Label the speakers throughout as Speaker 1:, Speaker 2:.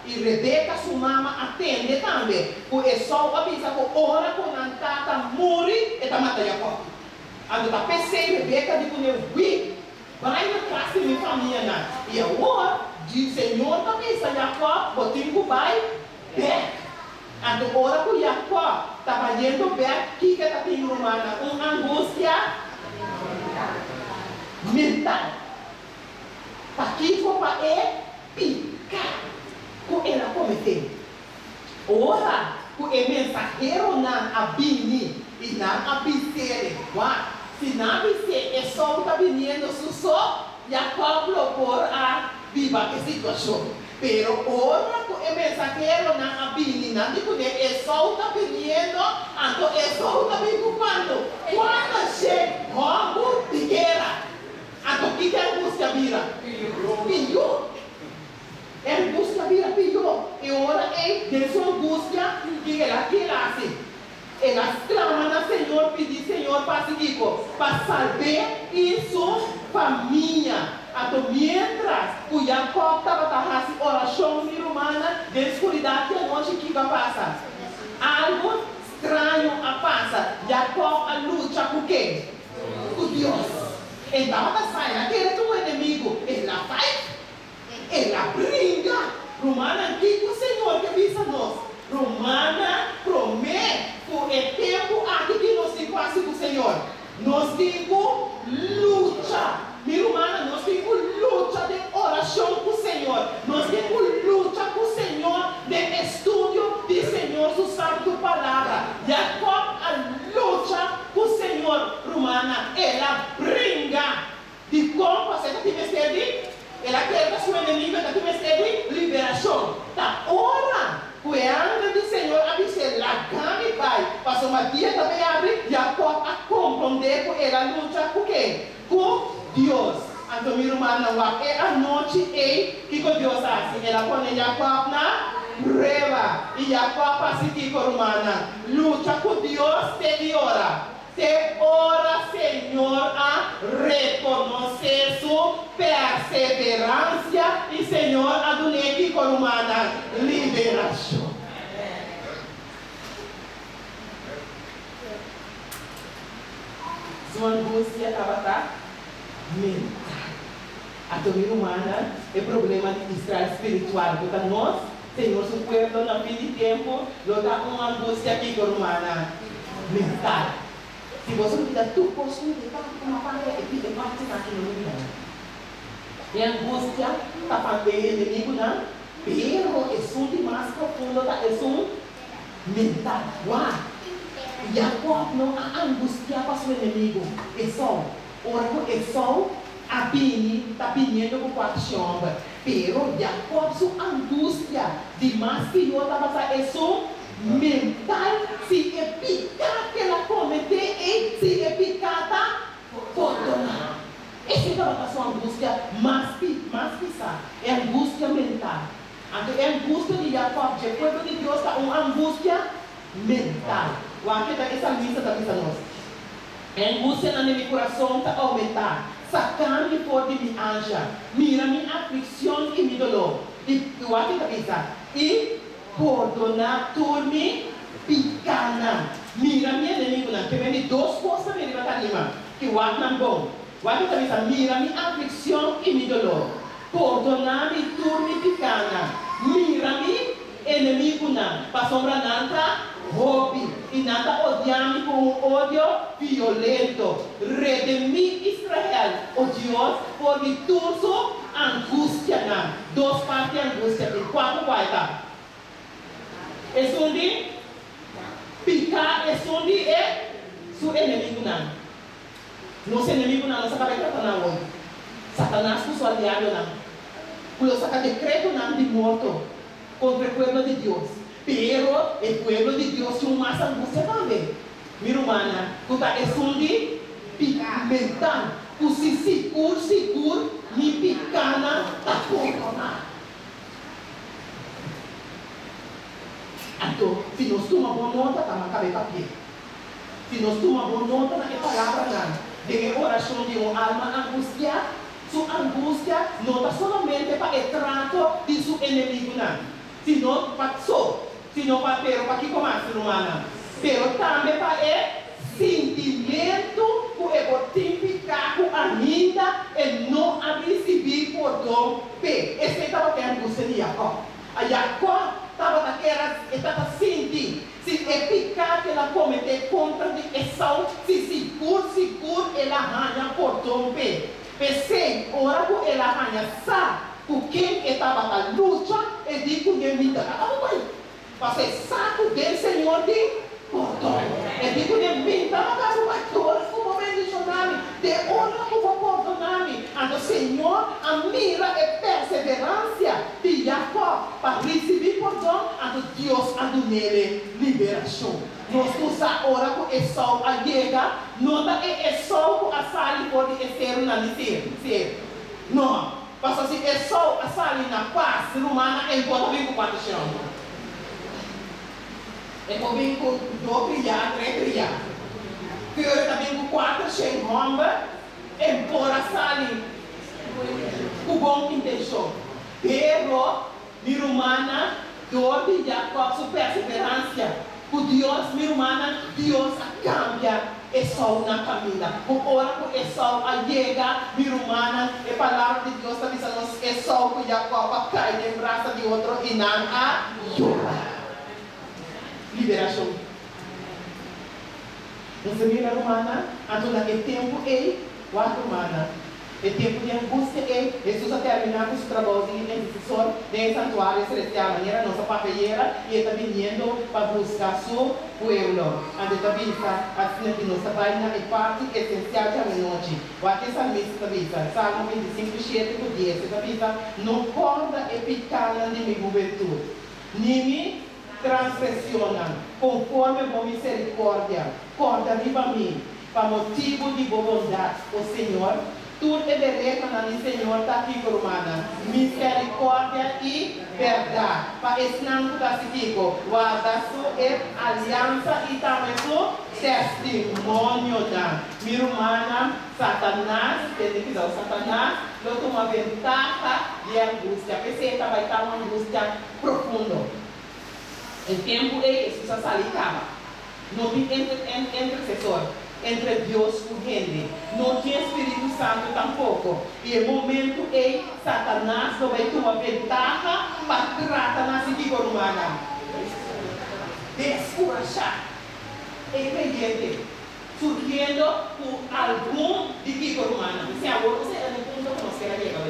Speaker 1: e Rebeca, sua mama, atende também. O Esau avisa que ora com a tata muri e tá matando Jacob. Ando tá pensei Rebeca de quando vai na casa de minha família, né? E agora, diz Senhor também, Jacob, botinho vai back. Ando ora com Jacob, estava indo back, que tá tendo uma angústia mental. Aqui foi para picar com ela cometer. Ora, com o mensageiro na abini e na abisere. Se na abisere é só o que está vindo só, Jacob propor a viva a situação. Pero ora, com o mensageiro na abini, não digo que é só o que está vindo, então é só o que está vindo quando? Quando chega, como tigueira. Então, o que é angústia vira? Pior. É angústia vira pior. E ora é dessa angústia que ela assim. Ela clama no Senhor, pedir Senhor para seguir, para salvar sua família. Então, mientras o Jacob estava fazendo oração humana, de escuridão que a noite que vai passar. Algo estranho a passa. Jacob a luta com quem? Com Deus. Então, ela sai, aquele teu inimigo, ela faz, ela brinca. Romana antigo, Senhor, que avisa nós. Romana promete que é tempo aqui que nós temos quase com o Senhor. Nós temos luta. Minha romana, nós temos luta de oração com o Senhor. Nós temos luta com o Senhor de estudo de Senhor, sua santa palavra. Jacob a luta com o Senhor, romana, ela brinca. De como você está te ela quer que sua inimiga está te liberação. Tá ora, cuidando do Senhor, avisa lá, gami vai. Passou uma dia também abre, Jacob a compreender que ela luta com quem? Com Deus. Então, minha irmã, é a noite que Deus faz. Ela põe Jacob na prova. E Jacob passa aqui com a romana. Luta com Deus, te ora. Te ora, Senhor, a reconhecer sua perseverança. E, Senhor, a donar aqui com a romana. Liberação. Sua angústia estava mental. A tua humana é problema de estrada espiritual. Porque nós, Senhor, seu povo, na fim de tempo, nós dá uma angústia aqui com a humana mental. Se você não dá tudo por sua vida, uma parte é parte daquilo no mundo. E a angústia está fazendo inimigo, não? Pero é um de mais profundo, é um mental. Uau! Jacob não a angústia para seu inimigo. É só. Ora, é só. A Bini está pedindo com quatro chambres. Pero Jacob, sua angústia de mais que eu estava fazendo, é só mental. Se é picada que ela cometeu, e se é picada, perdonar. Essa é a sua angústia mais pisada. É angústia mental. Então, é angústia de Jacob. O povo de Deus está uma angústia mental. O aqui está essa lista da lista nossa. A angústia na meu coração está aumentando. Sacar-me por de minha anja, mira minha aflição e meu dolor. E o aqui está e perdonar-me picana. Mira minha inimigo, que vem de duas coisas me levantar que o aqui não bom. O aqui está mira minha aflição e meu dolor. Perdonar-me picana. Mira minha inimigo, para sombra nada. Hobby e nada odiar-me com um ódio violento. Redimir Israel, o Deus, por de tudo angústia. Duas partes de angústia. E quatro vai estar. É onde picar, é onde é seu inimigo. Nosso inimigo não sabe que está na hoje. Satanás com seu aliado. Quando saca decreto de morto contra o povo de Deus. Pero o pueblo de Deus tinha mais angústia também. Minha irmã, tu está escondido, mental, tu se seguro, me picana, está corona. Então, se nós tomamos boa nota, está na cabeça aqui. Se nós tomamos boa nota, na palavra, de oração de uma alma angustiada, sua angústia não está somente para o trato de seu inimigo, não. Se não passou, se não bateu, para que começa, romana? Pero também para sentimento que é tipificado ainda e não a receber perdão. Esse estava tendo você de Jacó. A Jacó estava sentindo. Se é pecado que ela cometeu contra de Esau, se seguro ela arranha perdão. Pensei, ora que ela arranha sabe por quem estava na luta e de que me dá. Você sabe do Senhor de perdão. E de que me dá uma casa como bendicionar de honra como perdonar-me. Então, Senhor, a mira e perseverança de Jacó para receber perdão. Então, Deus a nele liberação. Nós usamos agora com Esau a guerra. Não é Esau que a sali pode ser na licença. Não. Porque se Esau a sali na paz romana, ele pode vir com 4 chão. Ele pode vir com 2 criados, 3 criados. Ele também com 4 chão romba. Ele pode a sali com bom intenção. Pero, mi romana, dor de Jacó, sua perseverança. O Deus, minha irmã, Deus cambia Esau na caminha. Por hora que Esau chega, minha irmã, a palavra de Deus está dizendo Esau que Jacó cai em braço de outro e não ajuda. Liberação. Então, minha irmã, naquele tempo, a irmã, o tempo de angústia Jesus a terminar com os trabalhos de intercessor de santuário celestial, maneira nossa papeleira e está vindo para buscar seu pueblo. Ante a vista, assim que nossa página é parte essencial de a noite. O aqui salmista está vista, Salmo 25, 7-10, está vista, não corda e picana de minha juventude, nem me transgressiona, conforme a misericórdia, corda viva a mim, para motivo de boa bondade, o Senhor. Tudo é beleza na Senhor está aqui, romana. Misericórdia e verdade. Para esse nome está aqui, guarda sua aliança e também seu testemunho. Minha irmã, Satanás, tem que dizer, Satanás, não toma ventaja de angústia. Você vai estar uma angústia profunda. O tempo é isso, você salicava. Não tem intercessor. Entre Deus e gente. Não tinha Espírito Santo tampouco. E o momento é Satanás não vai tomar ventaja para tratar na cidade romana. Descurachar. É crente. Surgindo por algum de Kiko romana. Se agora você é no ponto que nós queremos chegar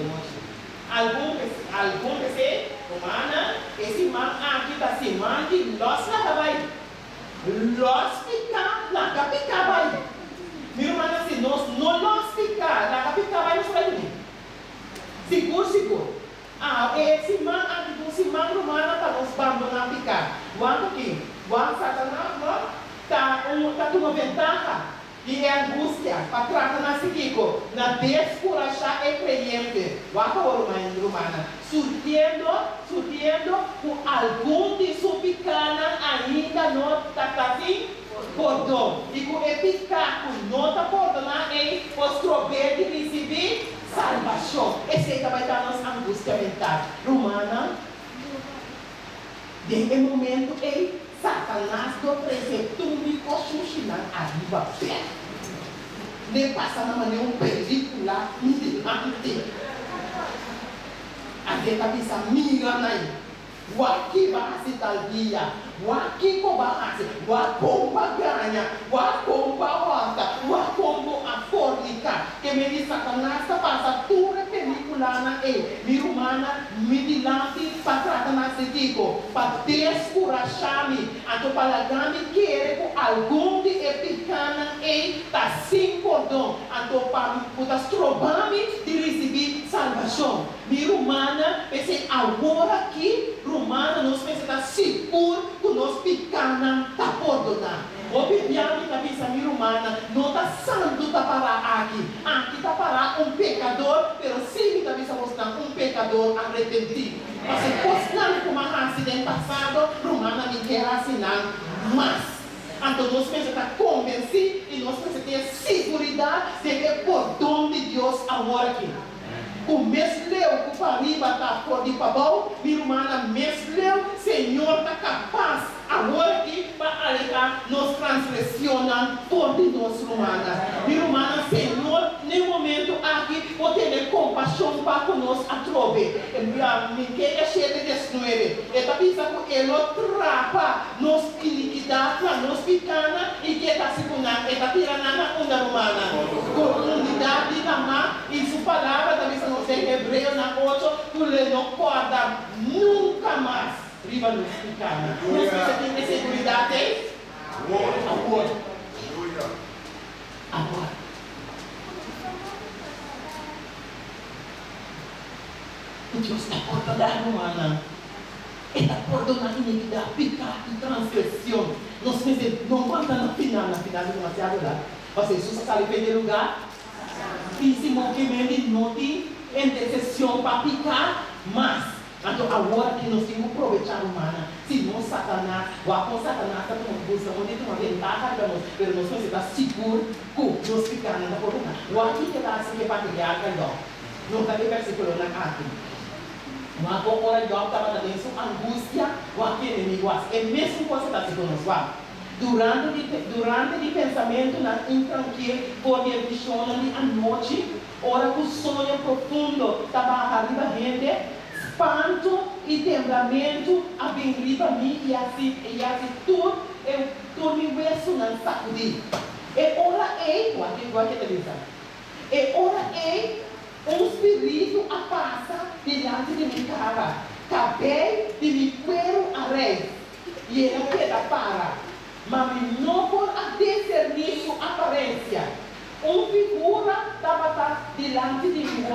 Speaker 1: algum que se romana, esse man aqui está se mande, nós não vai. Los picar, la capica vai. Minha irmã assim, nós não los picar, la capica vai nos vai. Seguro. Esse man aqui, esse man romana está nos abandonar picar. Quanto aqui? Quanto Satanás não tá uma ventaja e é angústia para tratar na seguinte, na descorachar é crente. Quanto romana? Surgindo com algum de sua picana ainda não está assim, perdão. E com epicar, com não está perdonar, é os prover de receber salvação. Esse vai estar na angústia mental. Romana, de momento, é Satanás do precepto me coxuxinar arriba perto. Nem passa na maneira película, me a gente está mirando aí. O aqui vai ser tal dia. O aqui vai ser. O acompa ganha. O acompa volta. O acompa a fornica. Que me diz Satanás está passando toda a película na e. Minha irmã, me dilante para tratar na sentido. Para descorachar-me. Então, para ganhar-me querer com algum de epicana e está sem cordão. Então, para estrobar-me de receber salvação. Minha irmã, pensei agora aqui, romana, nós pensamos seguro que nós picana está perdonar. Obviamente, está pensando, minha irmã, não está santo está para aqui. Aqui está para um pecador, mas sim está pensando um pecador arrependido. Mas postando como um acidente passado, romana me quer assinar, mas então nós precisamos estar convencidos e nós precisamos ter segurança de que é perdão de Deus agora aqui. O mesmo que para mim está por de pavão, minha irmã, mesmo nos atrobe. Ninguém é cheio de desnuere. Eta pisa que ele trapa nos iniquidade, nos picana e que está se punando. Eta tiranana onda romana. Comunidade da má. E sua palavra também se nos em Hebreu na 8. Tu lhe não corda nunca mais. Riva nos picana. Não se você tem seguridade? Amor. Amor. Deus está perdoando, mana. Ele está perdonando iniquidade, pecado e transgressão. Nós não vamos na final demasiado lá. Mas Jesus está ali em lugar. E se movimento não tem intercessão para picar, mas então agora que nós temos que aproveitar humana, se não Satanás, o apóstolo Satanás está tomando busca, onde tem uma ventaja para nós, mas nós vamos estar seguros que nós ficamos na porta. O aqui que está assim que partilhar, não está em versículo na carta. Mas agora eu estava dando sua angústia, o aqui inimigo, é mesmo que você está se conosco. Durante o pensamento na intranquilo, porque a visão à noite, hora que o sonho profundo estava arriba gente, espanto e temperamento abrindo para mim e assim tudo, eu dormi verso não sacudi. E ora o aqui está dizendo, e ora espírito a passa diante de minha cara, cabelo de meu cuero a rei, e ele queda para, mas não por discernir sua aparência. Figura estava diante de mim,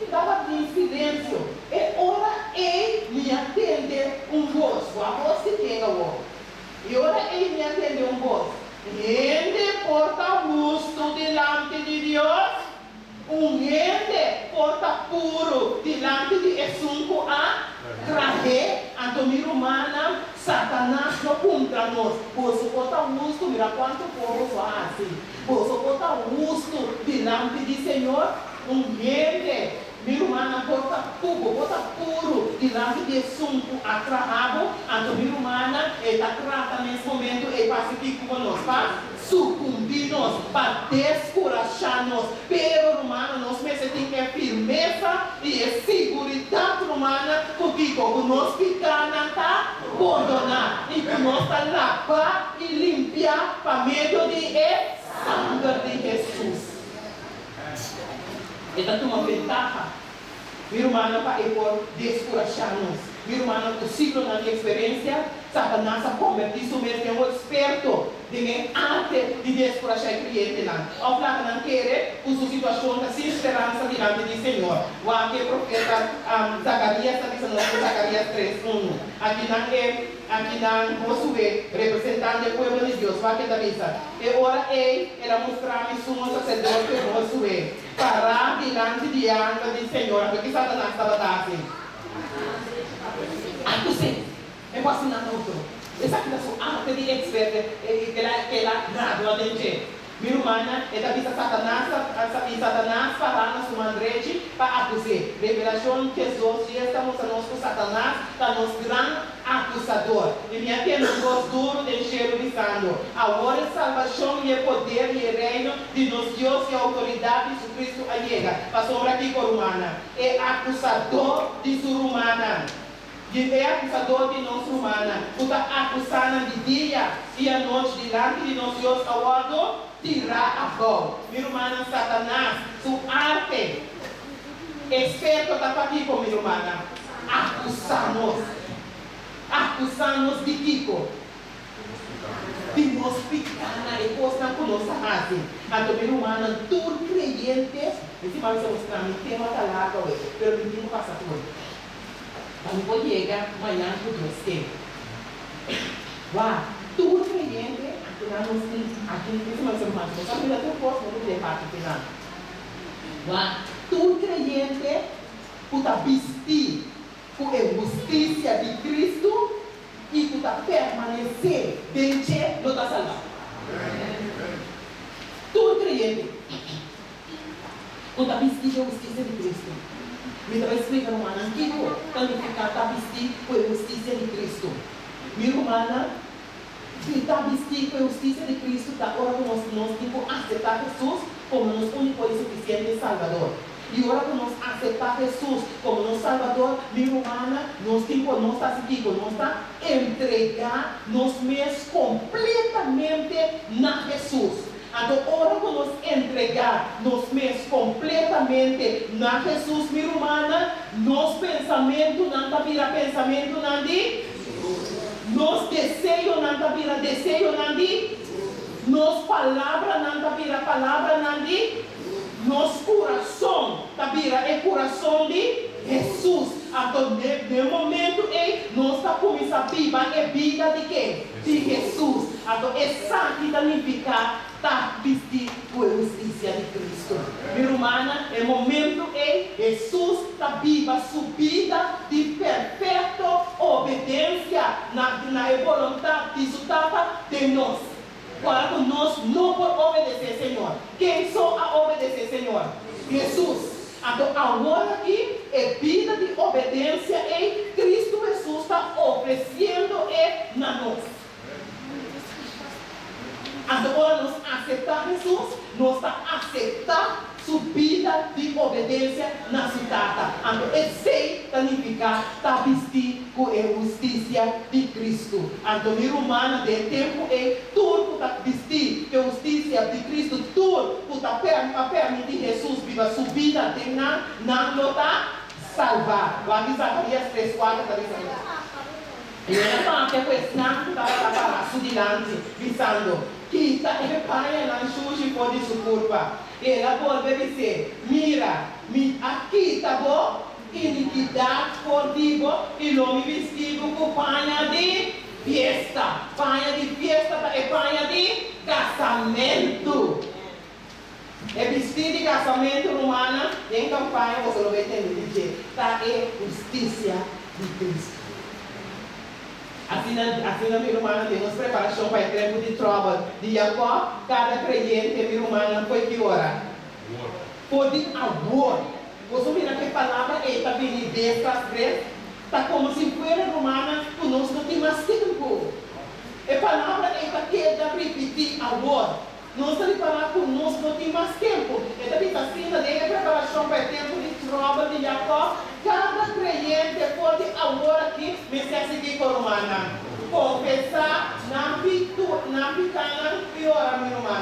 Speaker 1: estava em silêncio, e ora me atende voz, a voz que chega, e ora me atende voz, gente porta justo diante de Deus, gente porta puro diante de Jesus a traje, Antônio Romana, Satanás não contra nós. Você porta justo, mira quanto povo faz. Você porta justo diante de Senhor, gente, minha irmã porta puro diante de Jesus a trabalho, Antônio Romana, está tratando nesse momento e pacifica conosco, para sucumbir-nos, para descorajar-nos, pero romano, nós temos que firmeza e segurança romana, porque como nós ficamos na abandonar, e que nós lavar e limpar para meio de sangue de Jesus. Esta é uma ventaja, minha irmã, para descorajar-nos. Minha irmã, o ciclo na minha experiência, Satanás a convertir o mesmo em um experto de arte de descorajar o cliente lá. Ao falar que não quer, sua situação sem esperança diante do Senhor. O aqui profeta Zacarias está dizendo em Zacarias 3:1. Aqui não posso ver, representante do povo de Deus, vai que está dizendo. E ora ela mostrar-me sumo sacerdote que posso ver. Parar diante de anjo do Senhor, porque Satanás estava assim. Você é fascinante outro. Essa aqui é a sua arte de expert que ela gradua dentro. Minha irmã, ela diz Satanás falar na sua andrete para acusar. Revelação que Jesus já estamos conosco, Satanás está nos grande acusador. E minha tem um gosto duro de cheiro de sangue. Agora a salvação e o poder e o reino de nosso Deus e a autoridade de Jesus Cristo a chega. Passou aqui com a romana. É acusador de sua romana. E é acusador de nossa humana. Está acusando de dia e a noite diante de nosso Deus ao tirar a voz. Minha irmã, Satanás, sua arte, esperto está aqui com minha irmã. Acusamos de Kiko. De nós pecar e postar com nossa raça. Então, minha irmã, tudo creyente, esse mal se mostrar, me tem uma talata, pero me tem um passaporte. Vamos poder chegar amanhã para Deus ter. Tudo creyente, aqui em cima do irmão, você sabe que eu posso não ter parte final. Tudo creyente, para vestir com a justiça de Cristo e para permanecer dentro da salvação. Tudo creyente, para vestir a justiça de Cristo. Me estava explicando uma antigo, quando ficar vestir com a justiça de Cristo. Minha irmã, se está vestir com a justiça de Cristo, da hora que nós temos que aceitar Jesus como nosso único e suficiente Salvador. E ora que nós aceitar Jesus como nosso Salvador, minha irmã, nós temos nós aqui, nós está entregar nós mesmos completamente na Jesus. Então, ora que nós entregar nós mesmos completamente na Jesus, minha irmã, nosso pensamento não vira pensamento não de, nosso desejo não vira desejo não de, nossa palavra não vira palavra não de, nosso coração vira é coração de Jesus. Então, no momento nós estamos começando a viver a vida de quem? De Jesus. Então, essa significa estar vestido com a justiça de Cristo. Minha irmã, no momento Jesus está viva a sua vida de perfeita obediência na vontade de nós. Quando nós não podemos obedecer, Senhor. Quem só a obedecer, Senhor? Jesus. Então, agora aqui é vida de obediência e Cristo Jesus está oferecendo na nós. Agora nós aceitar Jesus, nós está aceitar sua vida de obediência na cidade. Então, esse significa estar vestido com a justiça de Cristo. Então, minha irmã, de tempo tudo para vestir com a justiça de Cristo, tudo para permitir Jesus viver sua vida, não está salvar. Lá em Zacarias 3:4 está dizendo. E ela que a questão está para dilante, dizendo que está repaia na suja pode sua culpa. Ela pode dizer, mira, aqui está bom, iniquidade por digo, e não me vestido com panha de festa. Panha de festa é panha de casamento. É vestido de casamento romana, em campanha, você não vai entender, está é justiça de Cristo. Assim, minha irmã, temos preparação para o tempo de trova de Jacó. Cada crente, minha irmã, foi que ora? Foi de amor. Você mira que a palavra está vindo destas vezes. Está como se fosse romana, nós não temos mais tempo. A palavra está querendo repetir amor. Nós estamos falando que nós não temos mais tempo. Então, está assim, a preparação para o tempo de trova de Jacó. Cada crente pode agora aqui me seguir com a romana. Confessar, não ficar pior, minha irmã.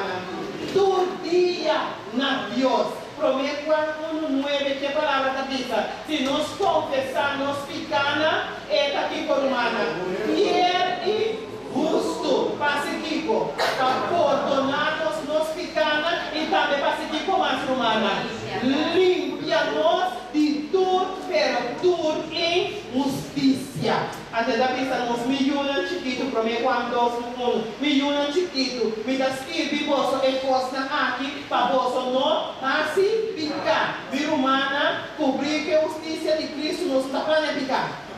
Speaker 1: Todo dia na Deus. Promete quando 1:9, que palavra da Bíblia. Se nós confessar, nós ficar está aqui com a romana. Fiel e justo, pacífico, para perdonar-nos, nós ficar e também pacífico mais romana. Limpia-nos de tudo, pero tudo em justiça. Até da vista nos milhões chiquito, para mim quando milhões chiquito, me dá escrever vosso e posta aqui para vosso não pacificar. Minha irmã, cobrir que a justiça de Cristo nos está planificando.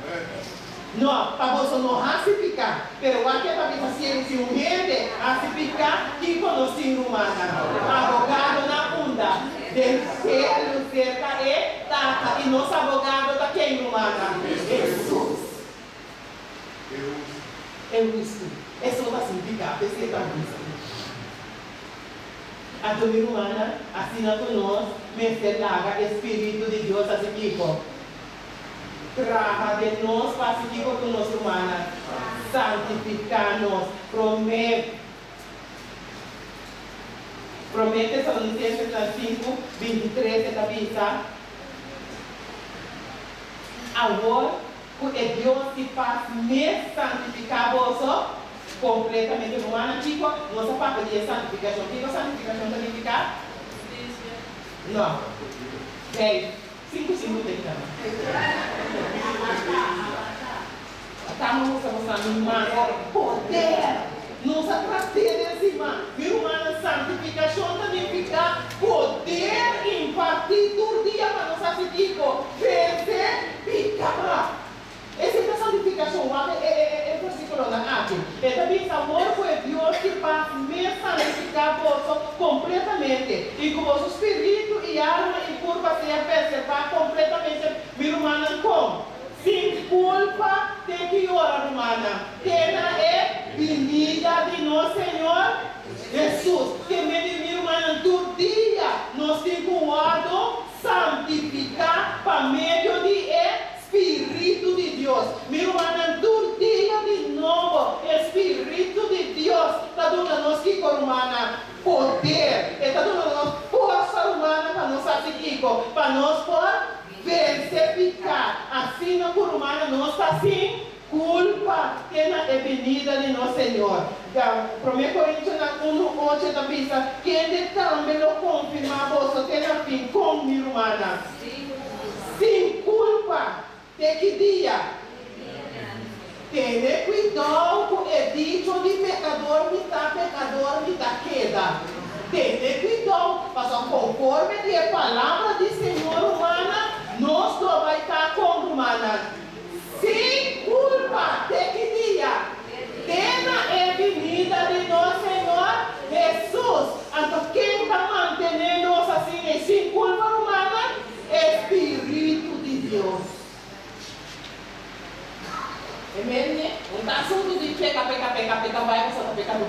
Speaker 1: Não, para você não racificar. Pero aqui é para ver se um gente racificar, que conosco em humana. Abogado na bunda. Descer, cerca e tata. E nosso abogado está aqui em humana. Jesus. Eu isso. Isso não vai significar. Esse é para isso. A tua irmã, assina conosco, mercelaga, Espírito de Deus, assim que traga de nós, pacifica com nossa irmã, santificar-nos, promete Tessalonicenses 5:23, está vista. Agora, porque Deus se faz me santificar você completamente romana, tipo, nossa parte de santificação. O que é santificação significa? Não. 5 tem que dar. Estamos mostrando irmã, poder. Nossa prazer em cima. Irmã, santificação significa poder impartir todo dia para nossa vida. Vencer, ficar. Essa é a santificação. É versículo aqui. E também amor foi Deus que faz me santificar você completamente. E com o vosso espírito e alma e curva se preservar completamente. Minha irmã, como? Sem culpa, tem que orar, irmã. Tena é vinda de nosso Senhor Jesus. Que minha irmã, todo dia nós temos um lado santo. assim na curumana, nós está assim, culpa que na avenida de nosso Senhor. 1 Coríntios 1:8 da pista, quem também lo confirma, você tem a fim com mi romana. Sem culpa, de que dia? Ter cuidado com o dito de pecador, me dá queda. Ter cuidado, mas conforme a palavra do Senhor humana, nós não vai estar com humana. Sem culpa, de que dia? Na avenida de nosso Senhor Jesus. Então, quem está mantendo assim, sem culpa humana? Espírito de Deus. Amém? Não está assunto de peca, vai, você está pecando.